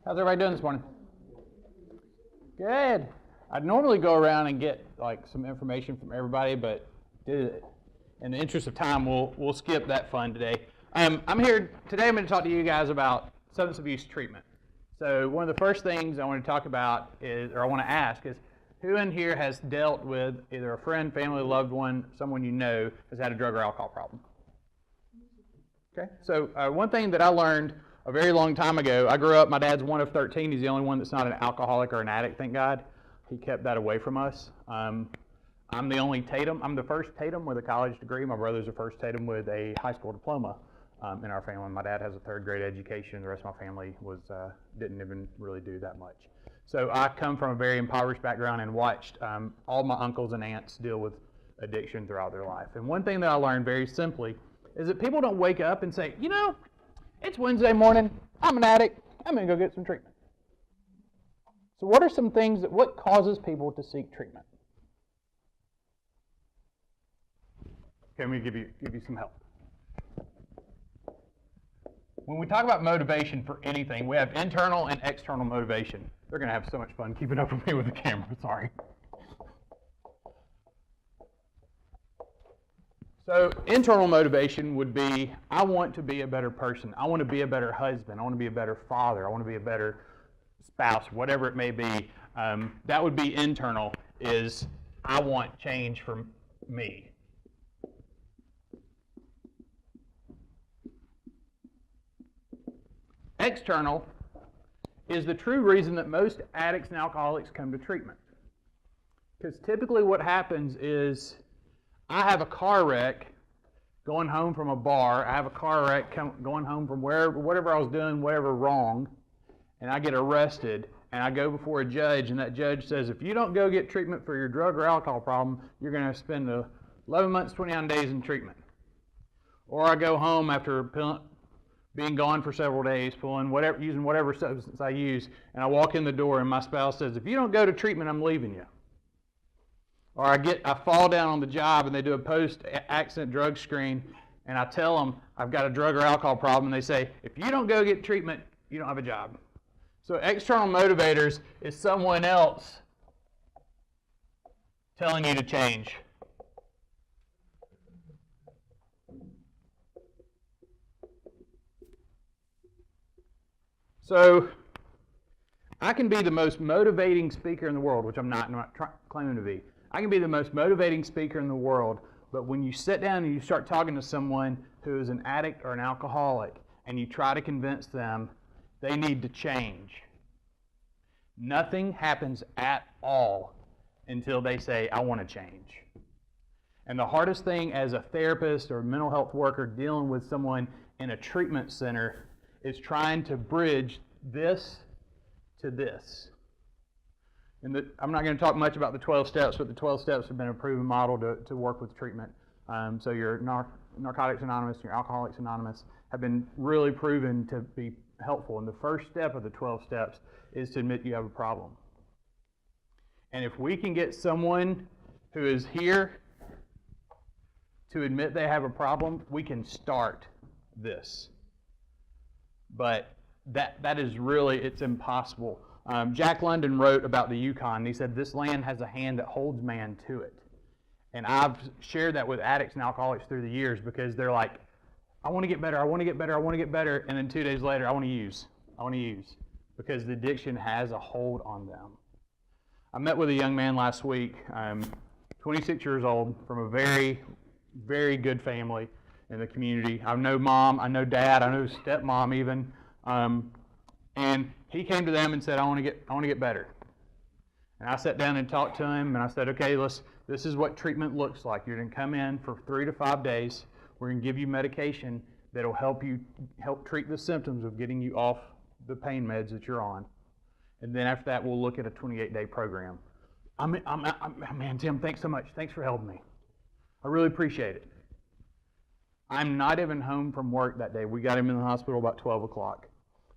How's everybody doing this morning? Good. I'd normally go around and get like some information from everybody, but in the interest of time, we'll skip that fun today. I'm here today. I'm going to talk to you guys about substance abuse treatment. So one of the first things I want to talk about is, or I want to ask, is who in here has dealt with either a friend, family, loved one, someone you know has had a drug or alcohol problem? Okay. So one thing that I learned a very long time ago, I grew up, my dad's one of 13. He's the only one that's not an alcoholic or an addict, thank God. He kept that away from us. I'm the only Tatum. I'm the first Tatum with a college degree. My brother's the first Tatum with a high school diploma in our family. My dad has a third grade education. The rest of my family didn't even really do that much. So I come from a very impoverished background and watched all my uncles and aunts deal with addiction throughout their life. And one thing that I learned very simply is that people don't wake up and say, you know, it's Wednesday morning, I'm an addict, I'm going to go get some treatment. So what are some things what causes people to seek treatment? Okay, let me give you some help. When we talk about motivation for anything, we have internal and external motivation. They're going to have so much fun keeping up with me with the camera, sorry. So internal motivation would be, I want to be a better person. I want to be a better husband. I want to be a better father. I want to be a better spouse, whatever it may be. That would be internal, is I want change for me. External is the true reason that most addicts and alcoholics come to treatment. Because typically what happens is, I have a car wreck going home from a bar. I have a car wreck going home from whatever I was doing, whatever wrong, and I get arrested, and I go before a judge, and that judge says, if you don't go get treatment for your drug or alcohol problem, you're going to spend 11 months, 29 days in treatment. Or I go home after being gone for several days, using whatever substance I use, and I walk in the door, and my spouse says, if you don't go to treatment, I'm leaving you. Or I fall down on the job and they do a post-accident drug screen, and I tell them I've got a drug or alcohol problem, and they say, if you don't go get treatment, you don't have a job. So external motivators is someone else telling you to change. So I can be the most motivating speaker in the world, which I'm not claiming to be. I can be the most motivating speaker in the world, but when you sit down and you start talking to someone who is an addict or an alcoholic, and you try to convince them they need to change, nothing happens at all until they say, I want to change. And the hardest thing as a therapist or mental health worker dealing with someone in a treatment center is trying to bridge this to this. And I'm not going to talk much about the 12 steps, but the 12 steps have been a proven model to work with treatment. So your Narcotics Anonymous, your Alcoholics Anonymous have been really proven to be helpful. And the first step of the 12 steps is to admit you have a problem. And if we can get someone who is here to admit they have a problem, we can start this. But that is really, it's impossible. Jack London wrote about the Yukon, and he said, this land has a hand that holds man to it. And I've shared that with addicts and alcoholics through the years, because they're like, I want to get better, I want to get better, I want to get better, and then 2 days later, I want to use, because the addiction has a hold on them. I met with a young man last week, 26 years old, from a very, very good family in the community. I know mom, I know dad, I know stepmom even, and he came to them and said, I want to get better. And I sat down and talked to him, and I said, okay, this is what treatment looks like. You're going to come in for 3 to 5 days. We're going to give you medication that will help treat the symptoms of getting you off the pain meds that you're on. And then after that, we'll look at a 28-day program. Man, Tim, thanks so much. Thanks for helping me. I really appreciate it. I'm not even home from work that day. We got him in the hospital about 12 o'clock.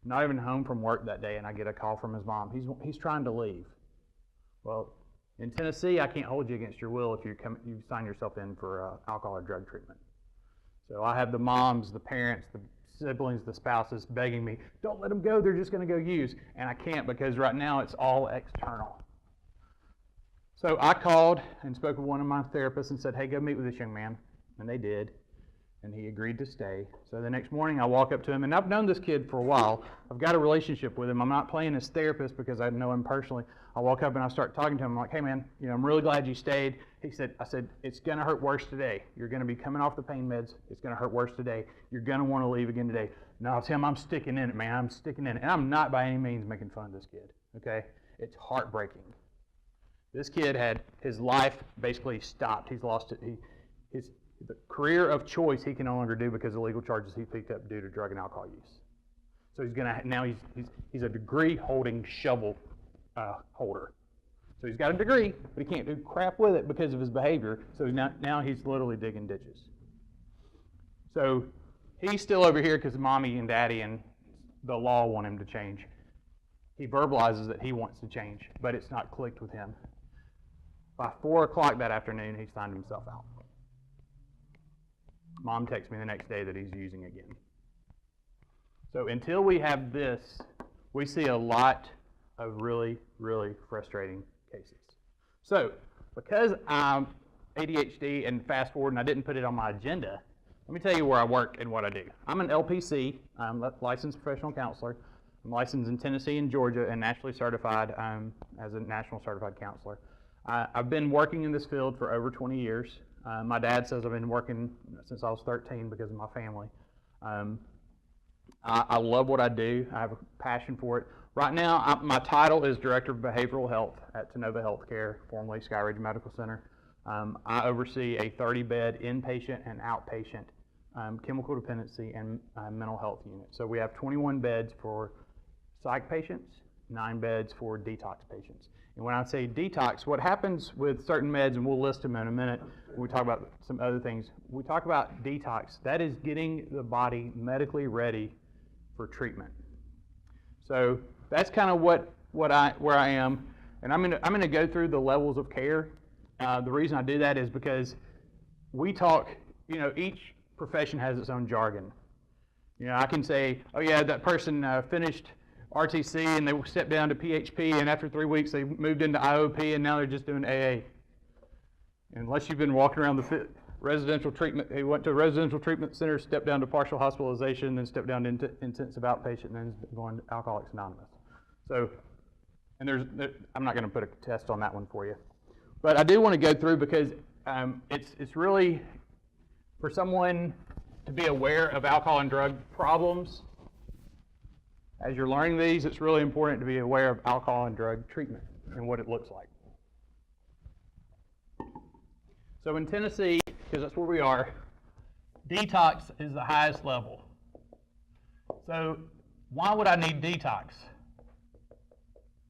Not even home from work that day, and I get a call from his mom. He's trying to leave. Well, in Tennessee, I can't hold you against your will if you sign yourself in for alcohol or drug treatment. So I have the moms, the parents, the siblings, the spouses begging me, don't let them go, they're just going to go use. And I can't because right now it's all external. So I called and spoke with one of my therapists and said, hey, go meet with this young man. And they did. And he agreed to stay. So the next morning I walk up to him, and I've known this kid for a while. I've got a relationship with him. I'm not playing his therapist because I know him personally. I walk up and I start talking to him. I'm like, hey man, I'm really glad you stayed. I said, it's going to hurt worse today. You're going to be coming off the pain meds. It's going to hurt worse today. You're going to want to leave again today. No, Tim, I'm sticking in it, man. I'm sticking in it. And I'm not by any means making fun of this kid, okay? It's heartbreaking. This kid had his life basically stopped. He's lost it. The career of choice he can no longer do because of legal charges he picked up due to drug and alcohol use. So he's a degree holding shovel holder. So he's got a degree, but he can't do crap with it because of his behavior. So now he's literally digging ditches. So he's still over here because mommy and daddy and the law want him to change. He verbalizes that he wants to change, but it's not clicked with him. By 4 o'clock that afternoon, he signed himself out. Mom texts me the next day that he's using again. So until we have this, we see a lot of really, really frustrating cases. So because I'm ADHD and fast forward and I didn't put it on my agenda, let me tell you where I work and what I do. I'm an LPC. I'm a licensed professional counselor. I'm licensed in Tennessee and Georgia and nationally certified as a national certified counselor. I've been working in this field for over 20 years. My dad says I've been working since I was 13 because of my family. I love what I do. I have a passion for it. Right now, my title is Director of Behavioral Health at Tennova Healthcare, formerly Skyridge Medical Center. I oversee a 30-bed inpatient and outpatient chemical dependency and mental health unit. So we have 21 beds for psych patients, 9 beds for detox patients. And when I say detox, what happens with certain meds, and we'll list them in a minute when we talk about some other things, we talk about detox. That is getting the body medically ready for treatment. So that's kind of where I am. And I'm gonna go through the levels of care. The reason I do that is because we talk, each profession has its own jargon. I can say, oh yeah, that person finished RTC and they stepped down to PHP, and after 3 weeks they moved into IOP and now they're just doing AA. Unless you've been walking around the residential treatment, he went to a residential treatment center, stepped down to partial hospitalization, then stepped down to intensive outpatient, and then going to Alcoholics Anonymous. So, and I'm not going to put a test on that one for you. But I do want to go through because it's really for someone to be aware of alcohol and drug problems. As you're learning these, it's really important to be aware of alcohol and drug treatment and what it looks like. So in Tennessee, because that's where we are, detox is the highest level. So why would I need detox?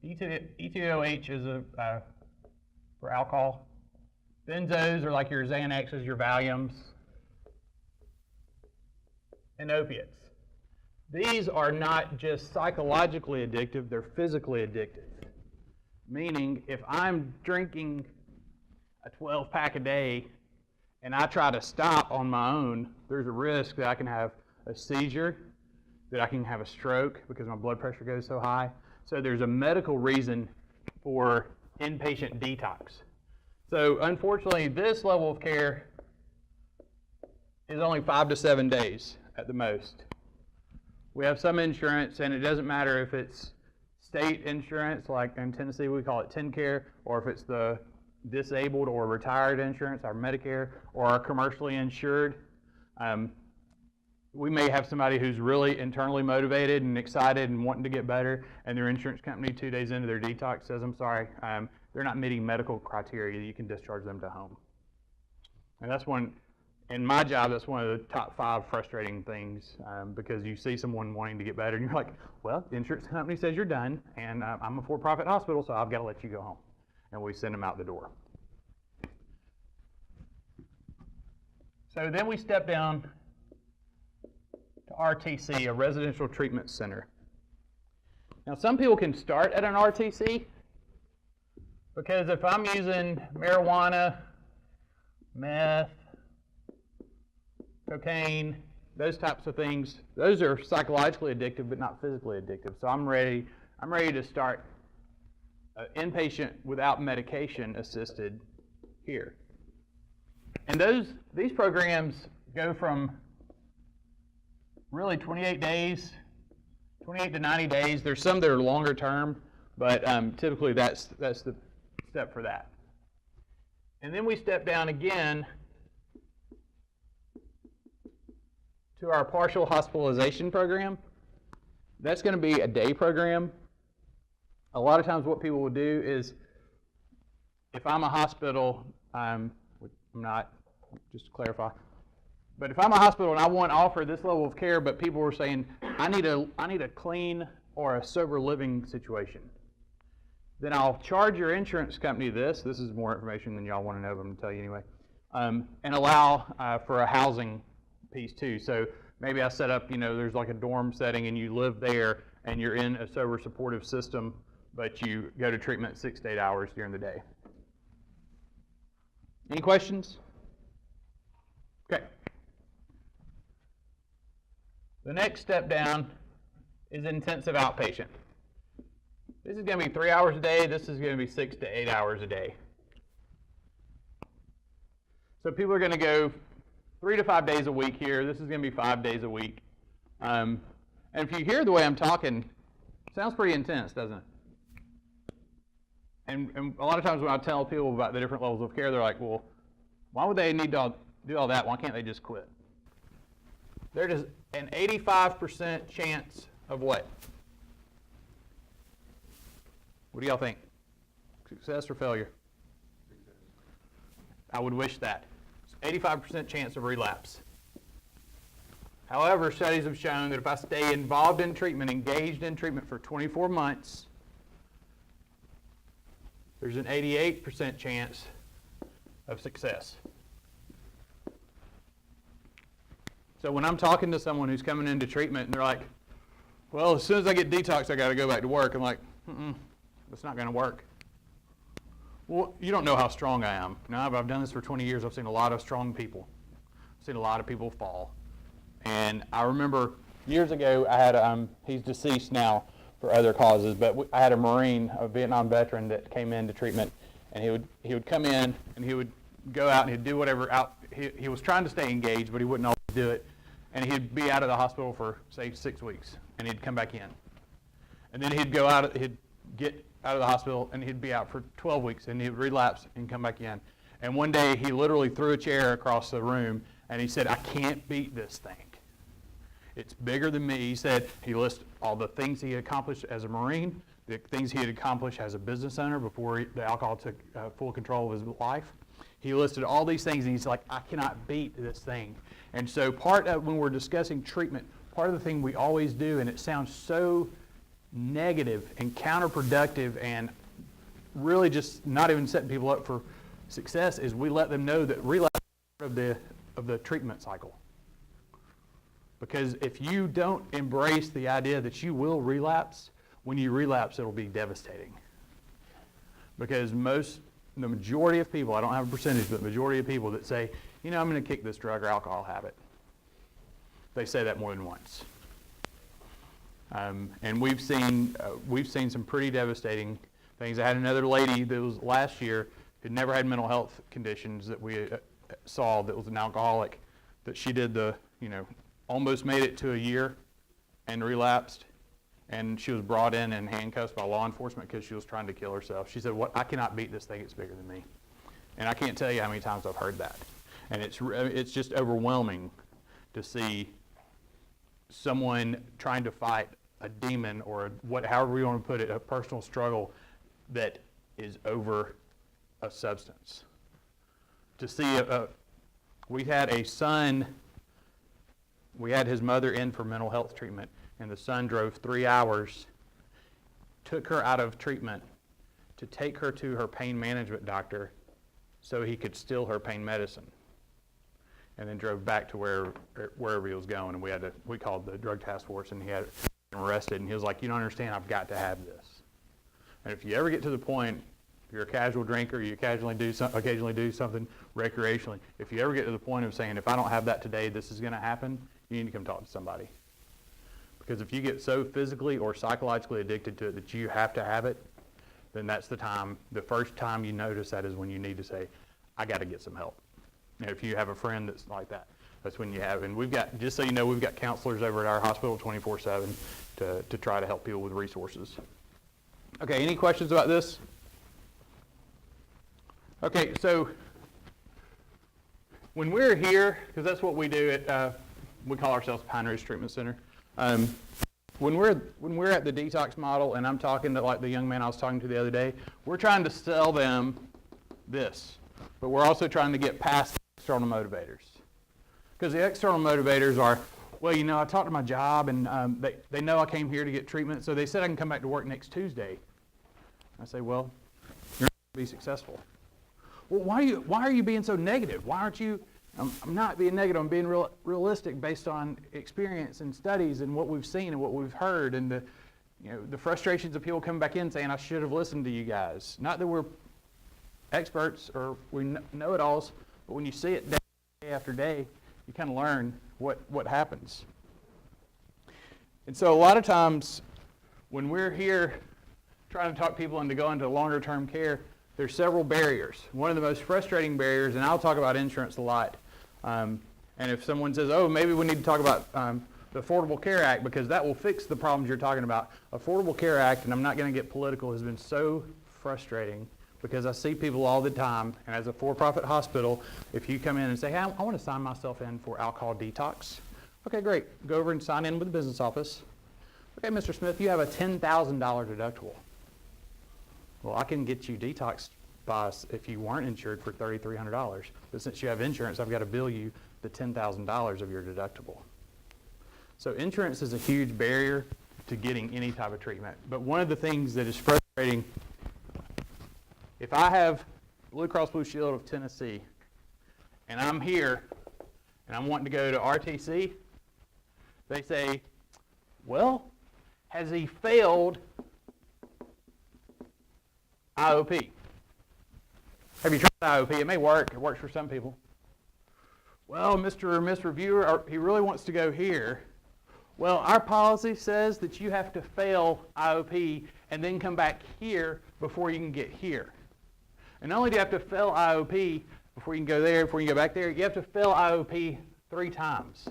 ETOH is for alcohol. Benzos are like your Xanaxes, your Valiums, and opiates. These are not just psychologically addictive, they're physically addictive. Meaning, if I'm drinking a 12-pack a day and I try to stop on my own, there's a risk that I can have a seizure, that I can have a stroke because my blood pressure goes so high. So there's a medical reason for inpatient detox. So unfortunately, this level of care is only 5 to 7 days at the most. We have some insurance, and it doesn't matter if it's state insurance, like in Tennessee we call it TennCare, or if it's the disabled or retired insurance, our Medicare, or our commercially insured. We may have somebody who's really internally motivated and excited and wanting to get better, and their insurance company 2 days into their detox says, I'm sorry, they're not meeting medical criteria, you can discharge them to home. And that's one, in my job, that's one of the top 5 frustrating things because you see someone wanting to get better and you're like, well, the insurance company says you're done, and I'm a for-profit hospital, so I've got to let you go home. And we send them out the door. So then we step down to RTC, a residential treatment center. Now, some people can start at an RTC because if I'm using marijuana, meth, cocaine, those types of things, those are psychologically addictive but not physically addictive. So I'm ready to start inpatient without medication assisted here. And these programs go from really 28 to 90 days. There's some that are longer term, but typically that's the step for that. And then we step down again to our partial hospitalization program. That's going to be a day program. A lot of times what people will do is, if I'm a hospital, I'm not, just to clarify, but if I'm a hospital and I want to offer this level of care, but people were saying, I need a clean or a sober living situation, then I'll charge your insurance company this is more information than y'all want to know, but I'm going to tell you anyway, and allow for a housing piece too. So maybe I set up, there's like a dorm setting and you live there and you're in a sober supportive system, but you go to treatment 6 to 8 hours during the day. Any questions? Okay. The next step down is intensive outpatient. This is going to be 3 hours a day. This is going to be 6 to 8 hours a day. So people are going to go 3 to 5 days a week here. This is going to be 5 days a week. And if you hear the way I'm talking, it sounds pretty intense, doesn't it? And a lot of times when I tell people about the different levels of care, they're like, well, why would they need to do all that? Why can't they just quit? There's an 85% chance of what? What do y'all think? Success or failure? Success. I would wish that. 85% chance of relapse. However, studies have shown that if I stay involved in treatment, engaged in treatment for 24 months, there's an 88% chance of success. So when I'm talking to someone who's coming into treatment and they're like, well, as soon as I get detox, I got to go back to work. I'm like, that's not going to work. Well, you don't know how strong I am. No, but I've done this for 20 years. I've seen a lot of strong people. I've seen a lot of people fall. And I remember years ago, I had, he's deceased now for other causes, but I had a Marine, a Vietnam veteran that came into treatment, and he would come in and he would go out and he'd do whatever he was trying to stay engaged, but he wouldn't always do it. And he'd be out of the hospital for, say, 6 weeks, and he'd come back in. And then he'd get out of the hospital, and he'd be out for 12 weeks, and he'd relapse and come back in. And one day, he literally threw a chair across the room, and he said, I can't beat this thing. It's bigger than me. He said he listed all the things he had accomplished as a Marine, the things he had accomplished as a business owner before the alcohol took full control of his life. He listed all these things, and he's like, I cannot beat this thing. And so part of, when we're discussing treatment, part of the thing we always do, and it sounds so negative and counterproductive and really just not even setting people up for success, is we let them know that relapse is part of the treatment cycle. Because if you don't embrace the idea that you will relapse, when you relapse, it'll be devastating. Because the majority of people, I don't have a percentage, but the majority of people that say, I'm going to kick this drug or alcohol habit, they say that more than once. And we've seen some pretty devastating things. I had another lady that was last year who'd never had mental health conditions that we saw, that was an alcoholic, that she did almost made it to a year and relapsed, and she was brought in handcuffs by law enforcement because she was trying to kill herself. She said, I cannot beat this thing, it's bigger than me. And I can't tell you how many times I've heard that. And it's just overwhelming to see someone trying to fight a demon, or however we want to put it, a personal struggle that is over a substance. To see we had a son, we had his mother in for mental health treatment, and the son drove 3 hours, took her out of treatment to take her to her pain management doctor so he could steal her pain medicine, and then drove back to wherever he was going. And we called the drug task force, and he had him arrested, and he was like, you don't understand, I've got to have this. And if you ever get to the point, if you're a casual drinker, you occasionally do something recreationally, if you ever get to the point of saying, if I don't have that today, this is going to happen, you need to come talk to somebody. Because if you get so physically or psychologically addicted to it that you have to have it, then that's the first time you notice that is when you need to say, I got to get some help. And if you have a friend that's like that, that's when you have, and we've got, just so you know, we've got counselors over at our hospital 24/7 to try to help people with resources. Okay, any questions about this? Okay, so when we're here, because that's what we do at, we call ourselves Pine Ridge Treatment Center. When we're at the detox model, and I'm talking to like the young man I was talking to the other day, we're trying to sell them this, but we're also trying to get past the external motivators. Because the external motivators are, well, you know, I talked to my job, and they know I came here to get treatment, so they said I can come back to work next Tuesday. I say, well, you're not going to be successful. Well, why are you being so negative? Why aren't you? I'm not being negative. I'm being realistic based on experience and studies and what we've seen and what we've heard and the frustrations of people coming back in saying, I should have listened to you guys. Not that we're experts or we know-it-alls, but when you see it day after day, you kind of learn what happens. And so a lot of times when we're here trying to talk people into going to longer-term care, there's several barriers. One of the most frustrating barriers, and I'll talk about insurance a lot, and if someone says, oh, maybe we need to talk about the Affordable Care Act because that will fix the problems you're talking about. Affordable Care Act, and I'm not going to get political, has been so frustrating because I see people all the time, and as a for-profit hospital, if you come in and say, hey, I want to sign myself in for alcohol detox. Okay, great. Go over and sign in with the business office. Okay, Mr. Smith, you have a $10,000 deductible. Well, I can get you detoxed if you weren't insured for $3,300. But since you have insurance, I've got to bill you the $10,000 of your deductible. So insurance is a huge barrier to getting any type of treatment. But one of the things that is frustrating, if I have Blue Cross Blue Shield of Tennessee, and I'm here, and I'm wanting to go to RTC, they say, well, has he failed IOP? Have you tried IOP? It may work. It works for some people. Well, Mr. or Miss Reviewer, he really wants to go here. Well, our policy says that you have to fail IOP and then come back here before you can get here. And not only do you have to fail IOP before you can go there, before you can go back there, you have to fail IOP 3 times.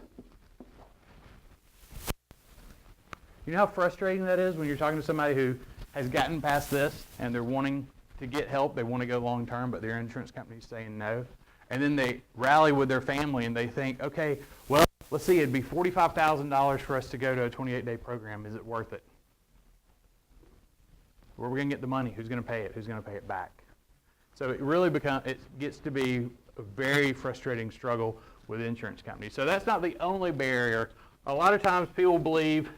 You know how frustrating that is when you're talking to somebody who has gotten past this and they're wanting to get help, they want to go long term, but their insurance company's saying no. And then they rally with their family and they think, okay, well, let's see, it'd be $45,000 for us to go to a 28-day program. Is it worth it? Where are we going to get the money? Who's going to pay it? Who's going to pay it back? So it gets to be a very frustrating struggle with insurance companies. So that's not the only barrier. A lot of times people believe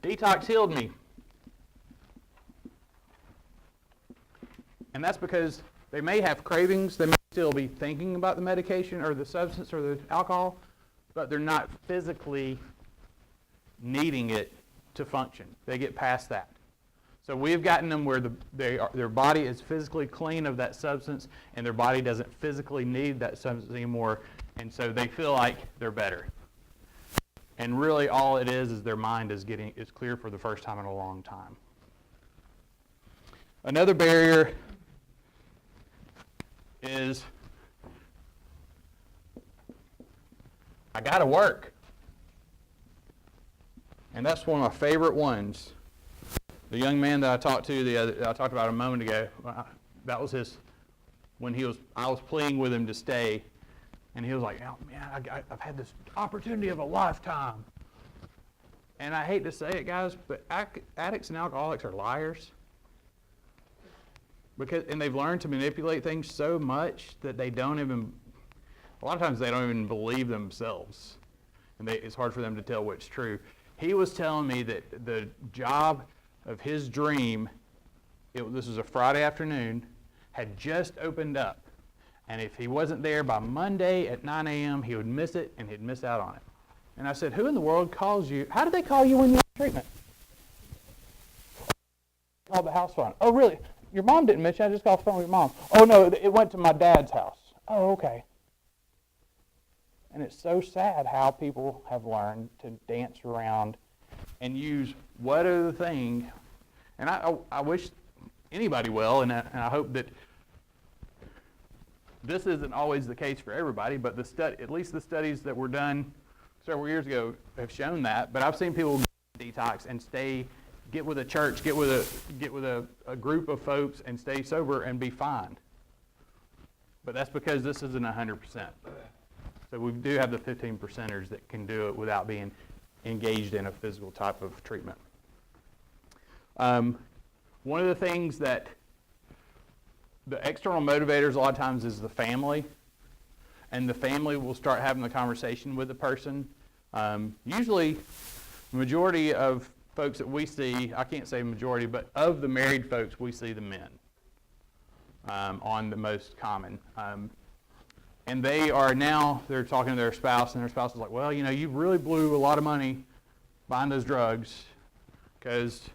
detox healed me. And that's because they may have cravings, they may still be thinking about the medication or the substance or the alcohol, but they're not physically needing it to function. They get past that. So we've gotten them where their body is physically clean of that substance and their body doesn't physically need that substance anymore, and so they feel like they're better. And really all it is their mind is clear for the first time in a long time. Another barrier is I got to work. And that's one of my favorite ones. The young man that I talked about a moment ago, that was I was pleading with him to stay, and he was like, oh man, I've had this opportunity of a lifetime. And I hate to say it, guys, but addicts and alcoholics are liars. And they've learned to manipulate things so much that a lot of times they don't even believe themselves. And it's hard for them to tell what's true. He was telling me that the job of his dream, this was a Friday afternoon, had just opened up. And if he wasn't there by Monday at 9 a.m., he would miss it and he'd miss out on it. And I said, who in the world calls you? How did they call you when you were in treatment? Called the house phone. Oh, really? Your mom didn't mention. I just got off the phone with your mom. Oh, no, it went to my dad's house. Oh, okay. And it's so sad how people have learned to dance around and use what other thing. And I wish anybody well, and I hope that this isn't always the case for everybody, but at least the studies that were done several years ago have shown that. But I've seen people detox and get with a church, get with a group of folks and stay sober and be fine. But that's because this isn't 100%. So we do have the 15%ers that can do it without being engaged in a physical type of treatment. One of the things that the external motivators a lot of times is the family, and the family will start having the conversation with the person. Usually, the majority of folks that we see, I can't say majority, but of the married folks, we see the men on the most common. And they're talking to their spouse, and their spouse is like, well, you really blew a lot of money buying those drugs, because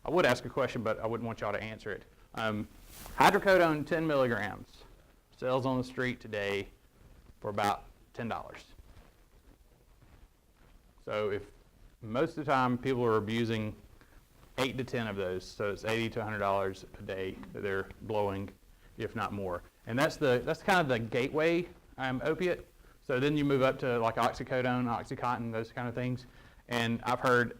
I would ask a question, but I wouldn't want y'all to answer it. Hydrocodone 10 milligrams sells on the street today for about $10. So if most of the time people are abusing 8 to 10 of those, so it's $80 to $100 a day that they're blowing, if not more. And that's kind of the gateway opiate. So then you move up to like oxycodone, OxyContin, those kind of things. And I've heard,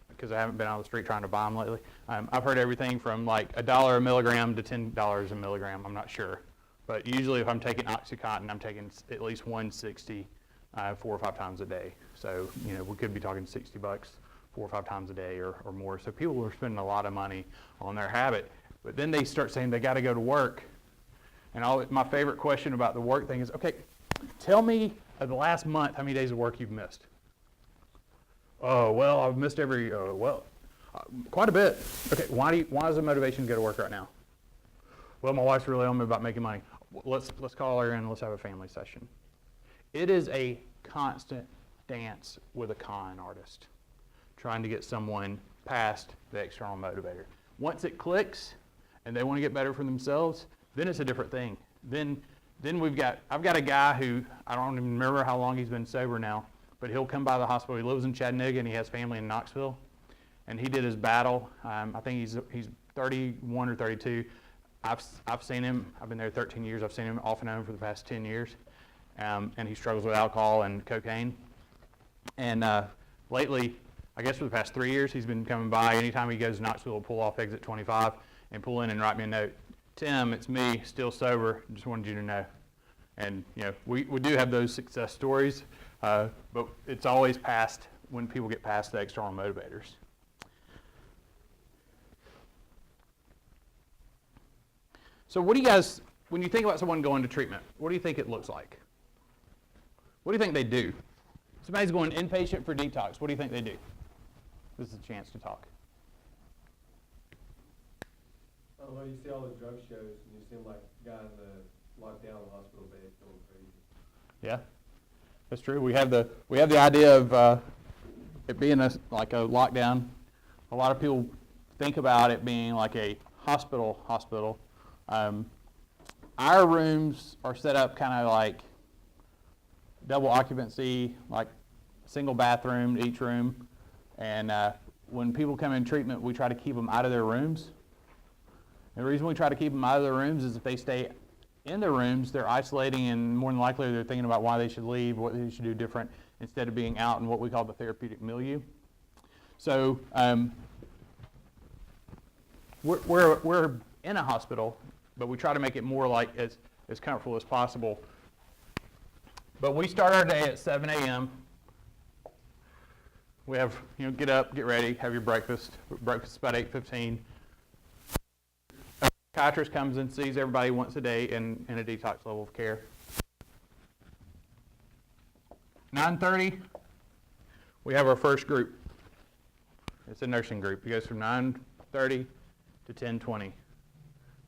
because I haven't been on the street trying to buy them lately, I've heard everything from like $1 a milligram to $10 a milligram. I'm not sure. But usually if I'm taking OxyContin, I'm taking at least 160 4 or 5 times a day. So, we could be talking $60 4 or 5 times a day or more. So people are spending a lot of money on their habit. But then they start saying they got to go to work. And my favorite question about the work thing is, okay, tell me the last month how many days of work you've missed. Oh, well, I've missed quite a bit. Okay, why is the motivation to go to work right now? Well, my wife's really on me about making money. Let's call her in and let's have a family session. It is a constant dance with a con artist, trying to get someone past the external motivator. Once it clicks and they want to get better for themselves, then it's a different thing. Then I've got a guy who, I don't even remember how long he's been sober now, but he'll come by the hospital. He lives in Chattanooga and he has family in Knoxville. And he did his battle. I think he's 31 or 32. I've seen him. I've been there 13 years. I've seen him off and on for the past 10 years. And he struggles with alcohol and cocaine. And lately, I guess for the past 3 years, he's been coming by. Anytime he goes to Knoxville, he'll pull off exit 25 and pull in and write me a note. Tim, it's me, still sober. Just wanted you to know. And we do have those success stories, but it's always past when people get past the external motivators. So what do you guys, when you think about someone going to treatment, what do you think it looks like? What do you think they do? Somebody's going inpatient for detox. What do you think they do? This is a chance to talk. I don't know, you see all the drug shows and you see them like guy in the lockdown hospital bed going crazy. Yeah, that's true. We have the idea of it being like a lockdown. A lot of people think about it being like a hospital. Our rooms are set up kind of like double occupancy, like single bathroom to each room. And when people come in treatment, we try to keep them out of their rooms. And the reason we try to keep them out of their rooms is if they stay in their rooms, they're isolating, and more than likely they're thinking about why they should leave, what they should do different, instead of being out in what we call the therapeutic milieu. So we're in a hospital, but we try to make it more like as comfortable as possible. But we start our day at 7 a.m. We have, get up, get ready, have your breakfast. Breakfast is about 8:15. A psychiatrist comes and sees everybody once a day in a detox level of care. 9:30, we have our first group. It's a nursing group. It goes from 9:30 to 10:20.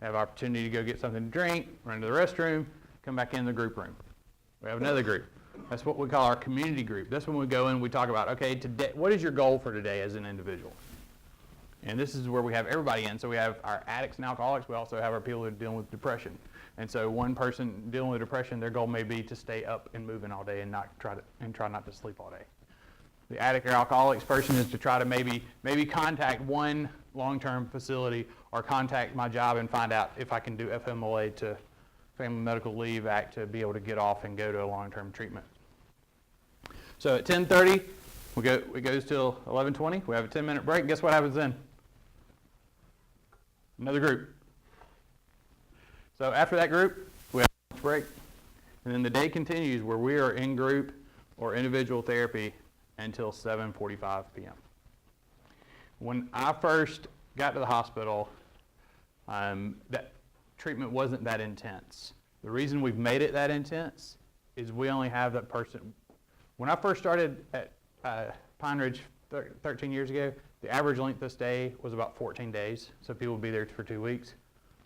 They have opportunity to go get something to drink, run to the restroom, come back in the group room. We have another group. That's what we call our community group. That's when we go in and we talk about, okay, today, what is your goal for today as an individual? And this is where we have everybody in. So we have our addicts and alcoholics. We also have our people who are dealing with depression. And so one person dealing with depression, their goal may be to stay up and moving all day and try not to sleep all day. The addict or alcoholics person is to try to maybe contact one long-term facility or contact my job and find out if I can do FMLA, to Family Medical Leave Act, to be able to get off and go to a long-term treatment. So at 10:30, it goes till 11:20. We have a 10-minute break. Guess what happens then? Another group. So after that group, we have a lunch break. And then the day continues where we are in group or individual therapy until 7:45 p.m. When I first got to the hospital, that treatment wasn't that intense. The reason we've made it that intense is we only have that person. When I first started at Pine Ridge 13 years ago, the average length of stay was about 14 days. So people would be there for 2 weeks.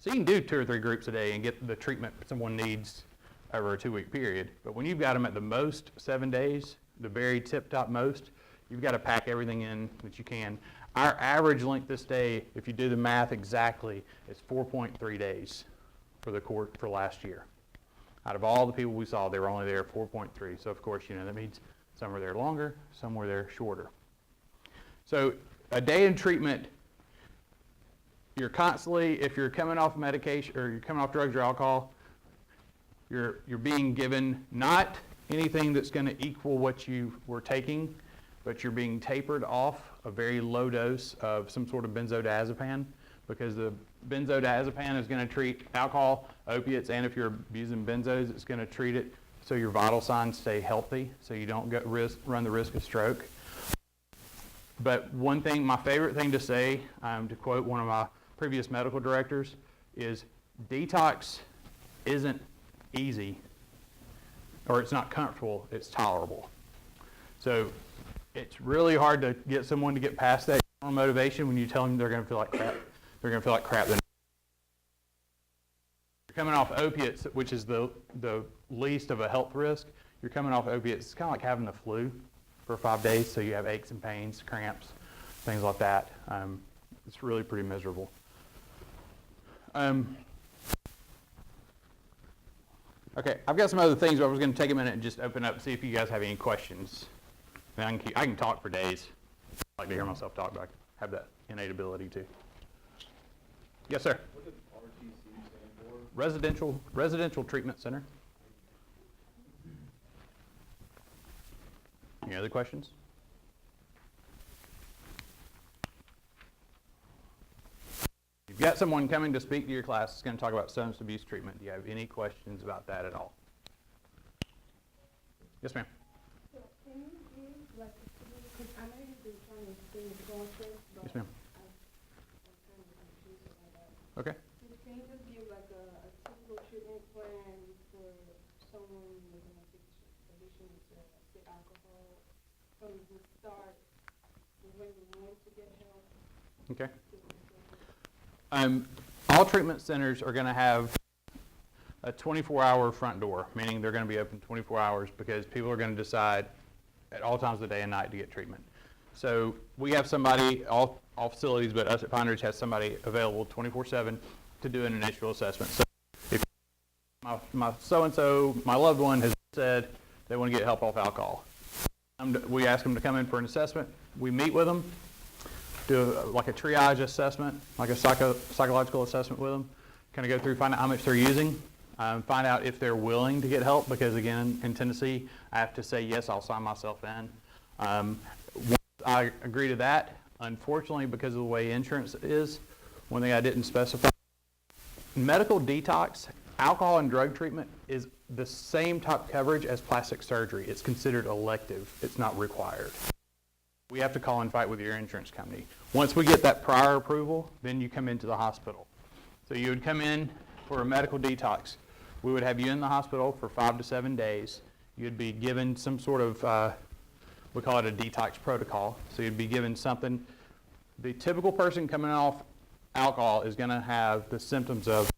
So you can do 2 or 3 groups a day and get the treatment someone needs over a 2-week period. But when you've got them at the most 7 days, the very tip-top most, you've got to pack everything in that you can. Our average length of stay, if you do the math exactly, is 4.3 days for the court for last year. Out of all the people we saw, they were only there 4.3. So of course, that means some were there longer, some were there shorter. So a day in treatment, you're constantly, if you're coming off medication or you're coming off drugs or alcohol, you're being given not anything that's going to equal what you were taking, but you're being tapered off a very low dose of some sort of benzodiazepam, because the benzodiazepam is going to treat alcohol, opiates, and if you're abusing benzos, it's going to treat it so your vital signs stay healthy, so you don't run the risk of stroke. But one thing, my favorite thing to say, to quote one of my previous medical directors, is detox isn't easy, or it's not comfortable, it's tolerable. So it's really hard to get someone to get past that motivation when you tell them they're going to feel like crap. They're going to feel like crap. You're coming off opiates, which is the least of a health risk. You're coming off opiates. It's kind of like having the flu for 5 days, so you have aches and pains, cramps, things like that. It's really pretty miserable. Okay, I've got some other things, but I was going to take a minute and just open up and see if you guys have any questions. And I can talk for days. I like to hear myself talk, but I have that innate ability to. Yes, sir. What does RTC stand for? Residential Treatment Center. Any other questions? You've got someone coming to speak to your class that's going to talk about substance abuse treatment. Do you have any questions about that at all? Yes, ma'am. So can you give, like, because I know you've been trying to explain the process, but Yes, ma'am. I'm kind of confused about that. Okay. Can you just give, like, a typical treatment plan for someone with an addiction to, say, alcohol, from the start, when you want to get help? Okay. All treatment centers are going to have a 24-hour front door, meaning they're going to be open 24 hours because people are going to decide at all times of the day and night to get treatment. So we have somebody, all facilities, but us at Pine Ridge has somebody available 24/7 to do an initial assessment. So if my so-and-so, my loved one, has said they want to get help off alcohol, we ask them to come in for an assessment. We meet with them, do like a triage assessment, like a psychological assessment with them, kind of go through, find out how much they're using, find out if they're willing to get help, because again, in Tennessee, I have to say, yes, I'll sign myself in. Once I agree to that, unfortunately, because of the way insurance is, one thing I didn't specify, medical detox, alcohol and drug treatment is the same type coverage as plastic surgery. It's considered elective. It's not required. We have to call and fight with your insurance company. Once we get that prior approval, then you come into the hospital. So you would come in for a medical detox. We would have you in the hospital for 5 to 7 days. You'd be given some sort of, we call it a detox protocol. So you'd be given something. The typical person coming off alcohol is going to have the symptoms of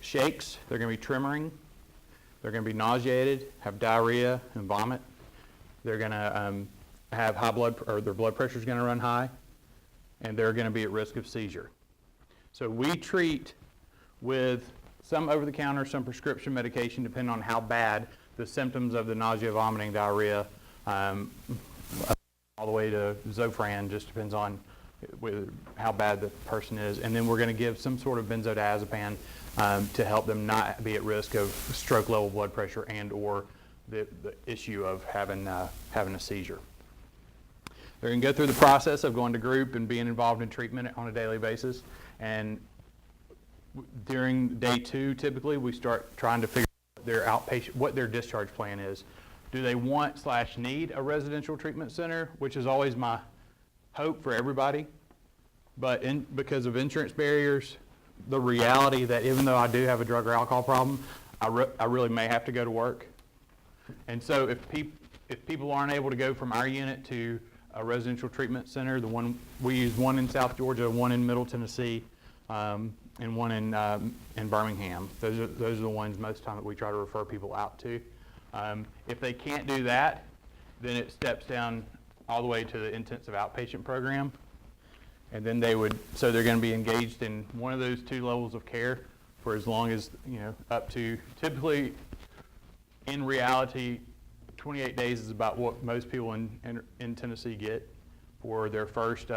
shakes. They're going to be tremoring. They're going to be nauseated, have diarrhea and vomit. They're going to have high blood, or their blood pressure is going to run high, and they're going to be at risk of seizure. So we treat with some over-the-counter, some prescription medication, depending on how bad the symptoms of the nausea, vomiting, diarrhea, all the way to Zofran, just depends on how bad the person is. And then we're going to give some sort of benzodiazepam to help them not be at risk of stroke level blood pressure and or the issue of having a seizure. They're going to go through the process of going to group and being involved in treatment on a daily basis. And during day 2, typically, we start trying to figure out their outpatient, what their discharge plan is. Do they want/need a residential treatment center, which is always my hope for everybody. But because of insurance barriers, the reality that even though I do have a drug or alcohol problem, I really may have to go to work. And so if people aren't able to go from our unit to a residential treatment center, we use one in South Georgia, one in Middle Tennessee, and one in Birmingham. Those are the ones most of the time that we try to refer people out to. If they can't do that, then it steps down all the way to the intensive outpatient program. And then they're going to be engaged in one of those 2 levels of care for as long as, up to, typically, in reality, 28 days is about what most people in Tennessee get for their first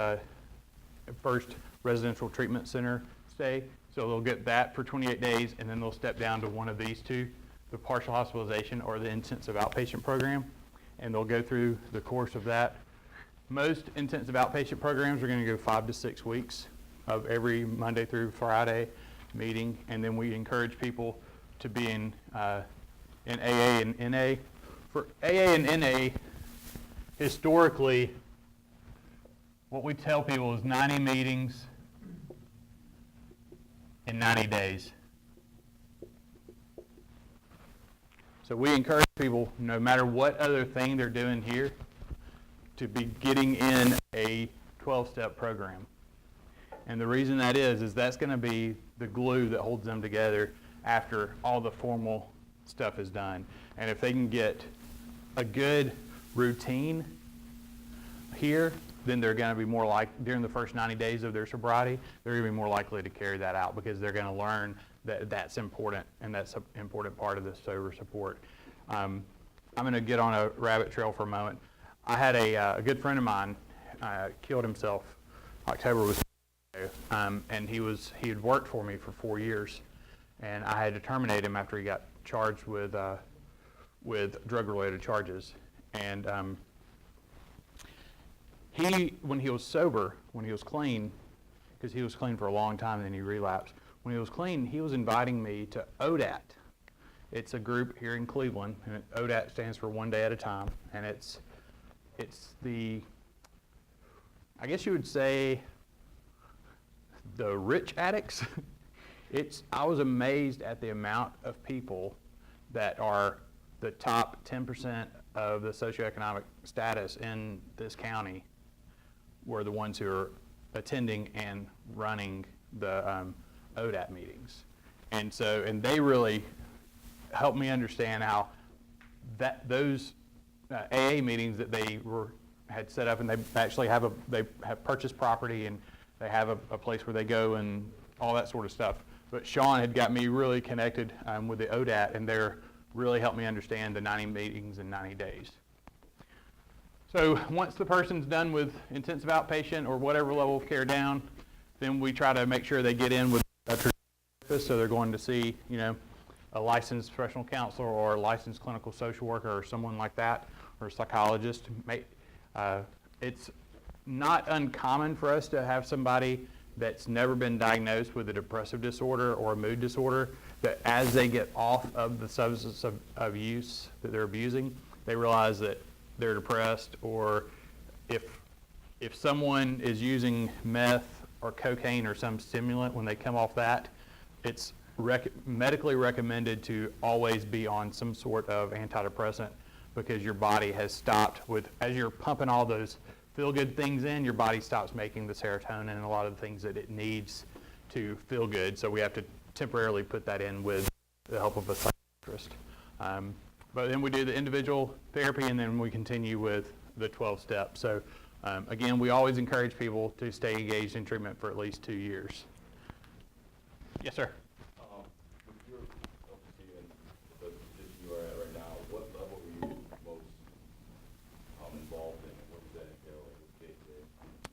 residential treatment center stay. So they'll get that for 28 days, and then they'll step down to one of these 2, the partial hospitalization or the intensive outpatient program, and they'll go through the course of that. Most intensive outpatient programs are going to go 5 to 6 weeks of every Monday through Friday meeting, and then we encourage people to be in AA and NA. For AA and NA, historically, what we tell people is 90 meetings in 90 days. So we encourage people, no matter what other thing they're doing here, to be getting in a 12-step program. And the reason that is that's going to be the glue that holds them together after all the formal stuff is done. And if they can get a good routine here, then they're going to be more during the first 90 days of their sobriety, they're going to be more likely to carry that out because they're going to learn that that's important, and that's an important part of the sober support. I'm going to get on a rabbit trail for a moment. I had a good friend of mine killed himself. October was, and he had worked for me for 4 years, and I had to terminate him after he got charged with drug-related charges. And when he was sober, when he was clean, because he was clean for a long time and then he relapsed. When he was clean, he was inviting me to ODAT. It's a group here in Cleveland, and ODAT stands for One Day at a Time, and it's the, I guess you would say, the rich addicts. I was amazed at the amount of people that are the top 10% of the socioeconomic status in this county were the ones who are attending and running the ODAT meetings. And they really helped me understand how those AA meetings that they had set up, and they actually have purchased property, and they have a place where they go and all that sort of stuff. But Sean had got me really connected with the ODAT, and they're really helped me understand the 90 meetings in 90 days. So once the person's done with intensive outpatient or whatever level of care down, then we try to make sure they get in with a therapist, so they're going to see, a licensed professional counselor or a licensed clinical social worker or someone like that, or a psychologist. It's not uncommon for us to have somebody that's never been diagnosed with a depressive disorder or a mood disorder, that as they get off of the substance of use that they're abusing, they realize that they're depressed. Or if someone is using meth or cocaine or some stimulant, when they come off that, it's medically recommended to always be on some sort of antidepressant, because your body has stopped as you're pumping all those feel-good things in, your body stops making the serotonin and a lot of the things that it needs to feel good. So we have to temporarily put that in with the help of a psychiatrist. But then we do the individual therapy, and then we continue with the 12 steps. So again, we always encourage people to stay engaged in treatment for at least 2 years. Yes, sir. With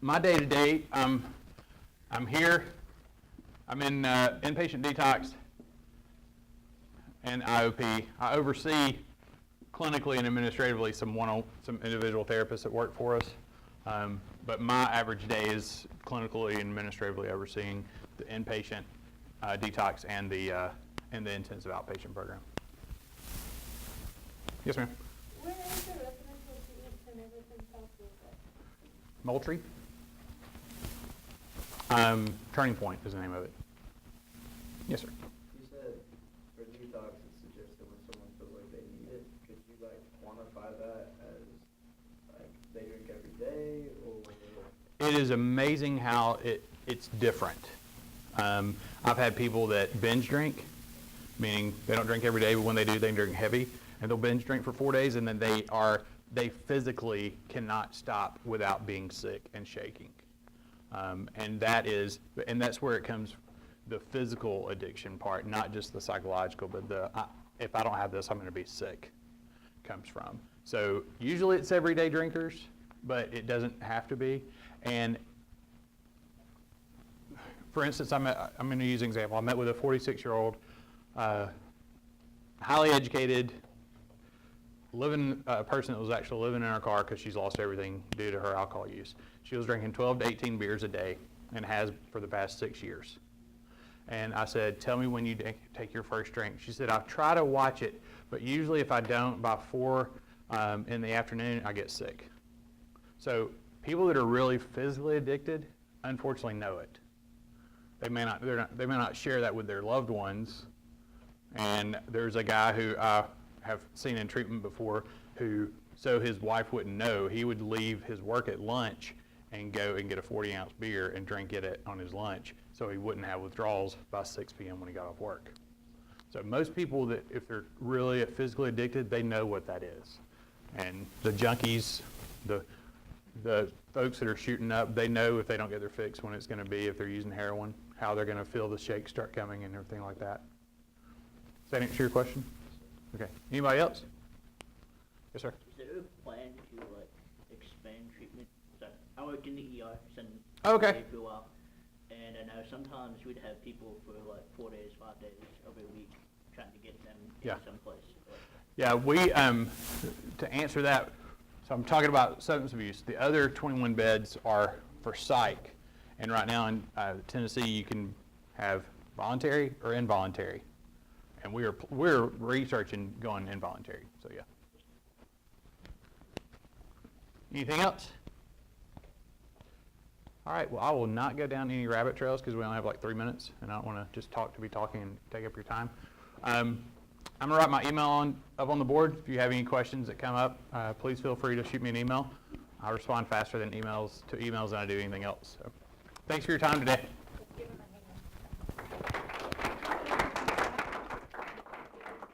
my day-to-day, I'm here. I'm in inpatient detox and IOP. I oversee clinically and administratively some individual therapists that work for us. But my average day is clinically and administratively overseeing the inpatient detox and the intensive outpatient program. Yes, ma'am. Where is the residential treatment center within Southfield? Moultrie. Turning Point is the name of it. Yes, sir. You said for detox, it's suggested when someone feels like they need it. Could you like quantify that as like they drink every day, or? It is amazing how it's different. I've had people that binge drink, meaning they don't drink every day, but when they do, they drink heavy, and they'll binge drink for 4 days, and then they physically cannot stop without being sick and shaking. And that's where it comes, the physical addiction part, not just the psychological, but if I don't have this, I'm going to be sick, comes from. So usually it's everyday drinkers, but it doesn't have to be. And for instance, I'm going to use an example. I met with a 46-year-old, highly educated, person that was actually living in her car because she's lost everything due to her alcohol use. She was drinking 12 to 18 beers a day and has for the past 6 years. And I said, tell me when you take your first drink. She said, I try to watch it, but usually if I don't, by 4 in the afternoon, I get sick. So people that are really physically addicted, unfortunately, know it. They may not share that with their loved ones. And there's a guy who I have seen in treatment before who, so his wife wouldn't know, he would leave his work at lunch and go and get a 40-ounce beer and drink it on his lunch so he wouldn't have withdrawals by 6 p.m. when he got off work. So most people that, if they're really physically addicted, they know what that is. And the junkies, the folks that are shooting up, they know if they don't get their fix when it's going to be, if they're using heroin, how they're going to feel the shakes start coming and everything like that. Does that answer your question? Okay. Anybody else? Yes, sir. Is there a plan to like expand treatment? So I worked in the ER since Okay. for a while, and I know sometimes we'd have people for like 4 days, 5 days every week trying to get them Yeah. in someplace. Yeah, we, to answer that, so I'm talking about substance abuse. The other 21 beds are for psych. And right now in Tennessee, you can have voluntary or involuntary. And we're researching going involuntary, so yeah. Anything else? All right, well, I will not go down any rabbit trails because we only have like 3 minutes, and I don't want to just be talking and take up your time. I'm going to write my email up on the board. If you have any questions that come up, please feel free to shoot me an email. I respond faster to emails than I do anything else. So, thanks for your time today.